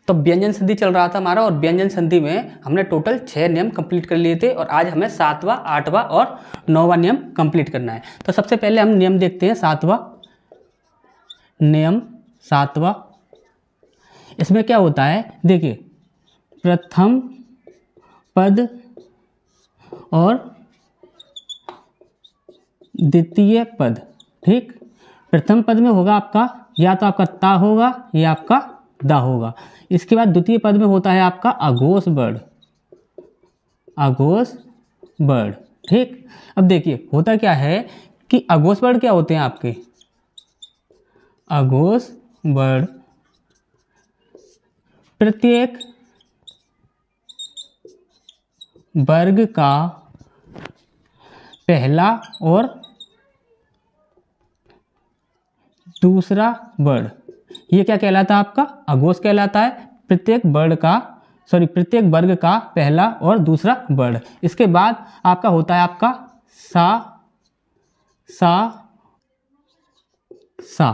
तो व्यंजन संधि चल रहा था हमारा, और व्यंजन संधि में हमने टोटल 6 नियम कंप्लीट कर लिए थे, और आज हमें 7वां, 8वां और 9वां नियम कंप्लीट करना है। तो सबसे पहले हम नियम देखते हैं 7वां नियम। 7वां, इसमें क्या होता है, देखिए प्रथम पद और द्वितीय पद। ठीक, प्रथम पद में होगा आपका या तो आपका ता होगा या आपका दा होगा। इसके बाद द्वितीय पद में होता है आपका अघोष वर्ण, अघोष वर्ण। ठीक, अब देखिए होता क्या है कि अघोष वर्ण क्या होते हैं आपके, अघोष वर्ण प्रत्येक वर्ग का पहला और दूसरा वर्ण, ये क्या कहलाता है आपका, अघोष कहलाता है। प्रत्येक वर्ग का पहला और दूसरा वर्ण। इसके बाद आपका होता है आपका सा, सा, सा।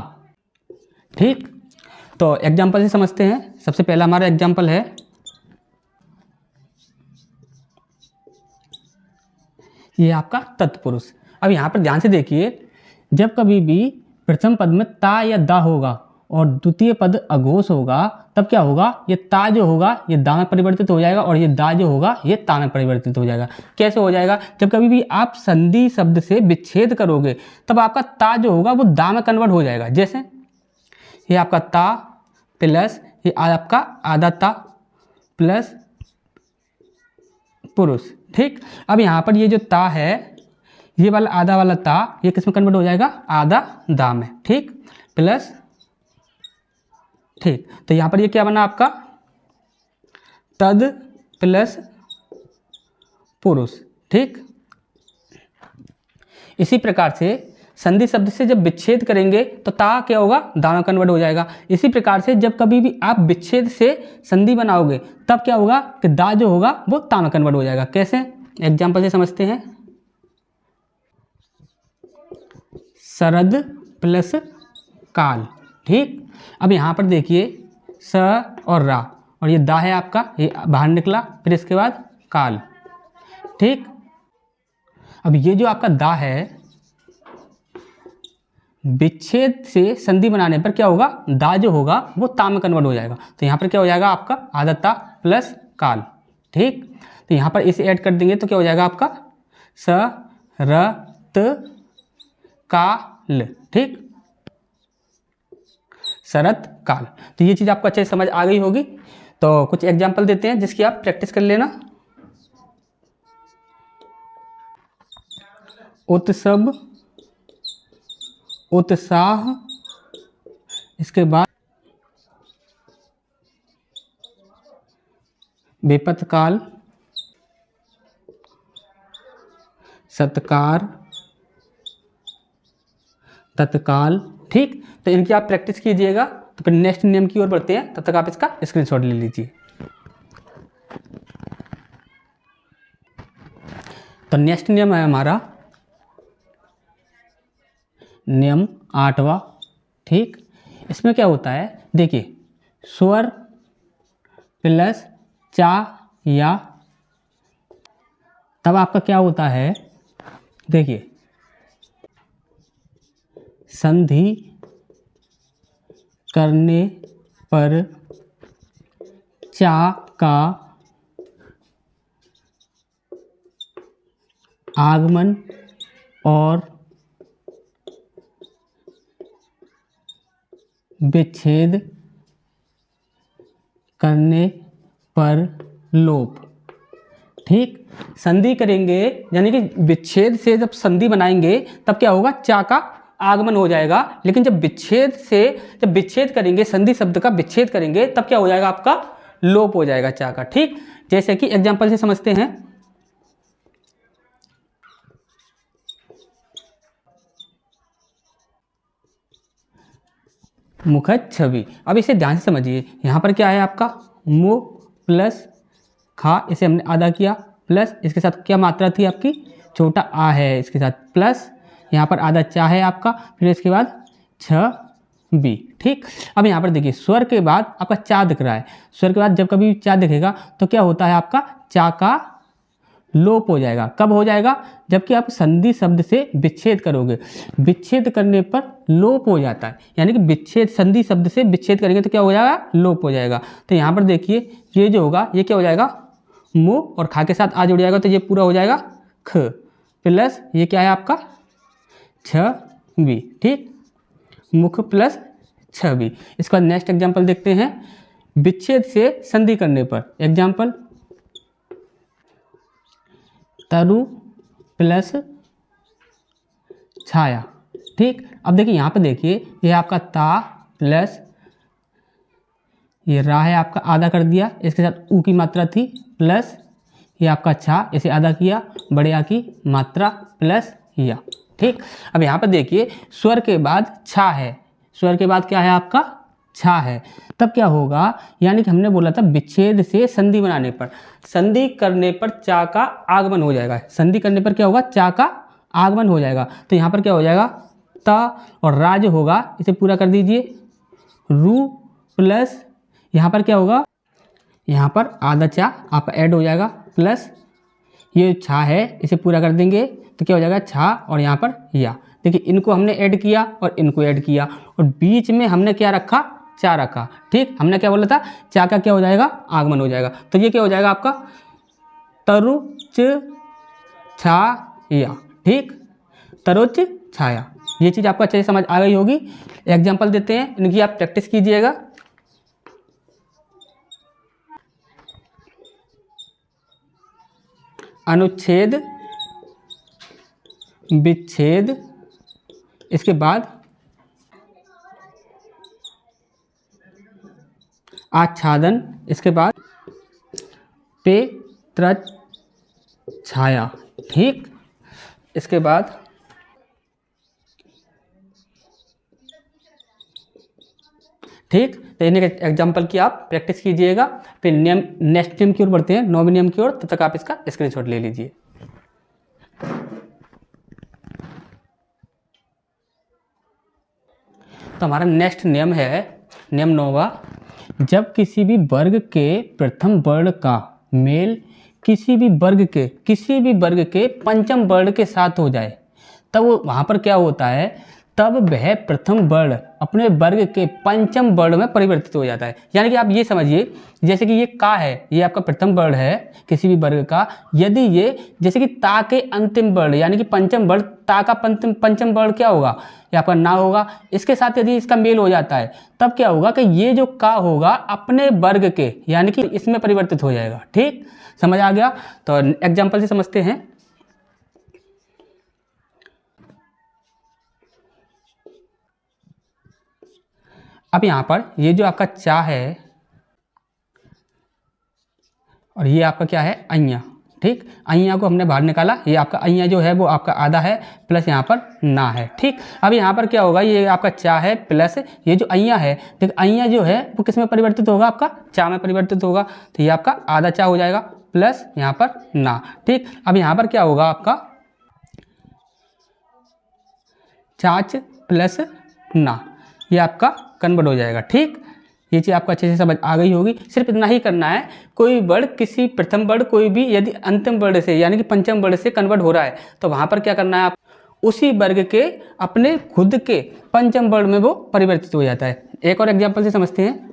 ठीक, तो एग्जाम्पल से समझते हैं। सबसे पहला हमारा एग्जाम्पल है, ये आपका तत्पुरुष। अब यहाँ पर ध्यान से देखिए, जब कभी भी प्रथम पद में ता या दा होगा और द्वितीय पद अघोष होगा, तब क्या होगा, ये ता जो होगा ये दा में परिवर्तित हो जाएगा, और ये दा जो होगा ये ता में परिवर्तित हो जाएगा। कैसे हो जाएगा, जब कभी भी आप संधि शब्द से विच्छेद करोगे तब आपका ता जो होगा वो दा में कन्वर्ट हो जाएगा। जैसे ये आपका ता प्लस ये आपका आधा ता प्लस पुरुष। ठीक, अब यहाँ पर ये जो ता है, ये वाला आधा वाला ता ये किस में कन्वर्ट हो जाएगा, आधा दा में। ठीक, प्लस, ठीक, तो यहाँ पर ये क्या बना आपका, तद प्लस पुरुष। ठीक, इसी प्रकार से संधि शब्द से जब विच्छेद करेंगे तो ता क्या होगा, दा में कन्वर्ट हो जाएगा। इसी प्रकार से जब कभी भी आप विच्छेद से संधि बनाओगे तब क्या होगा कि दा जो होगा वो ता में कन्वर्ट हो जाएगा। कैसे, एग्जाम्पल से समझते हैं। शरद प्लस काल। ठीक, अब यहाँ पर देखिए स और रा, और ये दा है आपका, ये बाहर निकला, फिर इसके बाद काल। ठीक, अब ये जो आपका दा है, विच्छेद से संधि बनाने पर क्या होगा, दा जो होगा वो ता में कन्वर्ट हो जाएगा। तो यहाँ पर क्या हो जाएगा आपका आधा ता प्लस काल। ठीक, तो यहाँ पर इसे ऐड कर देंगे तो क्या हो जाएगा आपका शरत काल। ठीक, शरत काल। तो ये चीज़ आपको अच्छे से समझ आ गई होगी। तो कुछ एग्जाम्पल देते हैं जिसकी आप प्रैक्टिस कर लेना। उत्सव, उत्साह, इसके बाद विपत्काल, सत्कार, तत्काल। ठीक, तो इनकी आप प्रैक्टिस कीजिएगा। तो फिर नेक्स्ट नियम की ओर बढ़ते हैं, तब तक आप इसका स्क्रीनशॉट ले लीजिए। तो नेक्स्ट नियम है हमारा नियम 8वां। ठीक, इसमें क्या होता है, देखिए स्वर प्लस चा या, तब आपका क्या होता है, देखिए संधि करने पर चा का आगमन और विच्छेद करने पर लोप। ठीक, संधि करेंगे यानी कि विच्छेद से जब संधि बनाएंगे तब क्या होगा, चा का आगमन हो जाएगा। लेकिन जब विच्छेद करेंगे, संधि शब्द का विच्छेद करेंगे, तब क्या हो जाएगा आपका लोप हो जाएगा चा का। ठीक, जैसे कि एग्जाम्पल से समझते हैं। मुखद छवि। अब इसे ध्यान से समझिए, यहाँ पर क्या है आपका मु प्लस खा, इसे हमने आधा किया, प्लस इसके साथ क्या मात्रा थी आपकी, छोटा आ है, इसके साथ प्लस यहाँ पर आधा चा है आपका, फिर इसके बाद छ बी। ठीक, अब यहाँ पर देखिए स्वर के बाद आपका चा दिख रहा है, स्वर के बाद जब कभी चा दिखेगा तो क्या होता है, आपका चा का लोप हो जाएगा। कब हो जाएगा, जबकि आप संधि शब्द से विच्छेद करोगे, विच्छेद करने पर लोप हो जाता है, यानी कि विच्छेद संधि शब्द से विच्छेद करेंगे तो क्या हो जाएगा, लोप हो जाएगा। तो यहाँ पर देखिए ये जो होगा ये क्या हो जाएगा, मुँह और खा के साथ आ जुड़ जाएगा तो ये पूरा हो जाएगा ख, प्लस ये क्या है आपका छवि। ठीक, मुख प्लस छवि। इसका नेक्स्ट एग्जाम्पल देखते हैं, विच्छेद से संधि करने पर। एग्जाम्पल, तरु प्लस छाया। ठीक, अब देखिए यहाँ पे देखिए ये आपका ता प्लस ये रा है आपका, आधा कर दिया, इसके साथ ऊ की मात्रा थी, प्लस ये आपका छा, इसे आधा किया, बड़े आ की मात्रा प्लस या। ठीक, अब यहाँ पर देखिए स्वर के बाद छा है, स्वर के बाद क्या है आपका छा है, तब क्या होगा, यानी कि हमने बोला था विच्छेद से संधि बनाने पर, संधि करने पर चा का आगमन हो जाएगा, संधि करने पर क्या होगा, चा का आगमन हो जाएगा। तो यहाँ पर क्या हो जाएगा, ता और रा जो होगा इसे पूरा कर दीजिए, रू प्लस यहाँ पर क्या होगा, यहाँ पर आधा चा आपका ऐड हो जाएगा, प्लस ये छा है इसे पूरा कर देंगे तो क्या हो जाएगा छा, और यहाँ पर या। देखिए इनको हमने ऐड किया और इनको ऐड किया, और बीच में हमने क्या रखा, चा रखा। ठीक, हमने क्या बोला था, चा का क्या हो जाएगा, आगमन हो जाएगा। तो ये क्या हो जाएगा आपका तरुच छाया। ठीक, तरुच छाया, ये चीज़ आपको अच्छे से समझ आ गई होगी। एग्जाम्पल देते हैं, इनकी आप प्रैक्टिस कीजिएगा। अनुच्छेद, विच्छेद, इसके बाद आच्छादन, इसके बाद पे त्र छाया। ठीक, इसके बाद ठीक, तो इन्हें एग्जाम्पल की आप प्रैक्टिस कीजिएगा। फिर नियम, नेक्स्ट नियम की ओर बढ़ते हैं, 9वें नियम की ओर, तब तक आप इसका स्क्रीनशॉट ले लीजिए। तो हमारा नेक्स्ट नियम है नियम 9वां, जब किसी भी वर्ग के प्रथम वर्ण का मेल किसी भी वर्ग के पंचम वर्ण के साथ हो जाए, तब वहाँ पर क्या होता है, तब वह प्रथम वर्ण अपने वर्ग के पंचम वर्ण में परिवर्तित हो जाता है। यानी कि आप ये समझिए, जैसे कि ये का है, ये आपका प्रथम वर्ण है किसी भी वर्ग का, यदि ये जैसे कि ता के अंतिम वर्ण यानी कि पंचम वर्ण, ता का पंचम वर्ण क्या होगा, ये आपका ना होगा, इसके साथ यदि इसका मेल हो जाता है तब क्या होगा कि ये जो का होगा अपने वर्ग के यानी कि इसमें परिवर्तित हो जाएगा। ठीक, समझ आ गया। तो एग्जाम्पल से समझते हैं। अब यहाँ पर ये जो आपका चा है और ये आपका क्या है अइया। ठीक, अइया को हमने बाहर निकाला, ये आपका अइया जो है वो आपका आधा है, प्लस यहाँ पर ना है। ठीक, अब यहाँ पर क्या होगा, ये आपका चा है प्लस ये जो अइया है, ठीक, अइया जो है वो किस में परिवर्तित होगा, आपका चा में परिवर्तित होगा, तो ये आपका आधा चा हो जाएगा, प्लस यहाँ पर ना। ठीक, अब यहाँ पर क्या होगा, आपका चाच प्लस ना, ये आपका कन्वर्ट हो जाएगा। ठीक, ये चीज़ आपको अच्छे से समझ आ गई होगी। सिर्फ इतना ही करना है, कोई वर्ण किसी प्रथम वर्ण कोई भी यदि अंतिम वर्ण से यानी कि पंचम वर्ण से कन्वर्ट हो रहा है तो वहाँ पर क्या करना है, आप उसी वर्ग के अपने खुद के पंचम वर्ण में वो परिवर्तित हो जाता है। एक और एग्जाम्पल से समझते हैं।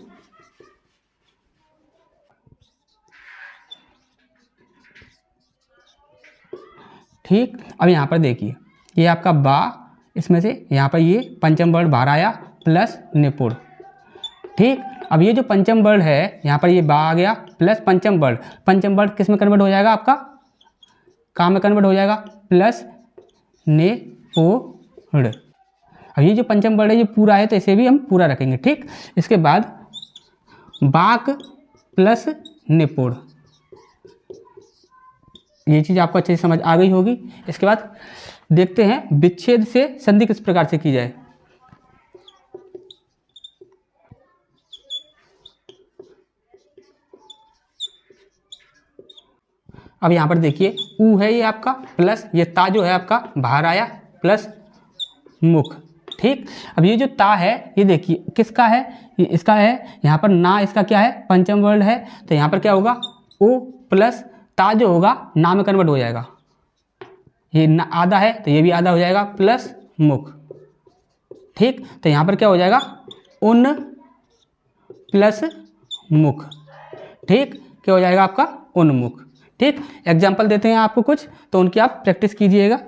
ठीक, अब यहाँ पर देखिए ये आपका बा, इसमें से यहाँ पर ये पंचम वर्ण बाहर आया प्लस निपुण। ठीक, अब ये जो पंचम वर्ण है यहाँ पर ये बा आ गया प्लस पंचम वर्ण किस में कन्वर्ट हो जाएगा, आपका का में कन्वर्ट हो जाएगा, प्लस ने पोड़। अब ये जो पंचम वर्ण है ये पूरा है तो इसे भी हम पूरा रखेंगे। ठीक, इसके बाद बाक प्लस निपुण, ये चीज़ आपको अच्छे से समझ आ गई होगी। इसके बाद देखते हैं विच्छेद से संधि किस प्रकार से की जाए। अब यहाँ पर देखिए ऊ है ये आपका, प्लस ये ता जो है आपका बाहर आया, प्लस मुख, ठीक। अब ये जो ता है ये देखिए किसका है, ये इसका है। यहाँ पर ना इसका क्या है, पंचम वर्ण है, तो यहाँ पर क्या होगा ओ प्लस ता जो होगा ना में कन्वर्ट हो जाएगा। ये ना आधा है तो ये भी आधा हो जाएगा प्लस मुख। ठीक, तो यहाँ पर क्या हो जाएगा उन प्लस मुख। ठीक, क्या हो जाएगा आपका उन्मुख। ठीक, एग्जाम्पल देते हैं आपको कुछ, तो उनकी आप प्रैक्टिस कीजिएगा।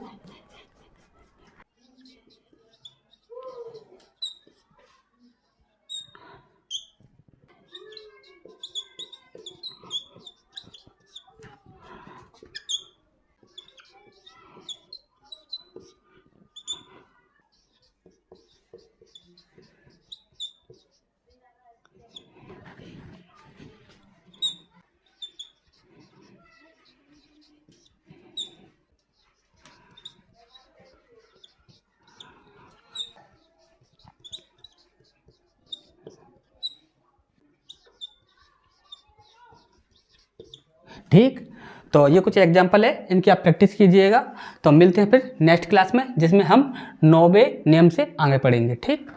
ठीक, तो ये कुछ एग्जाम्पल है, इनकी आप प्रैक्टिस कीजिएगा। तो मिलते हैं फिर नेक्स्ट क्लास में, जिसमें हम 9वें नियम से आगे पढ़ेंगे। ठीक।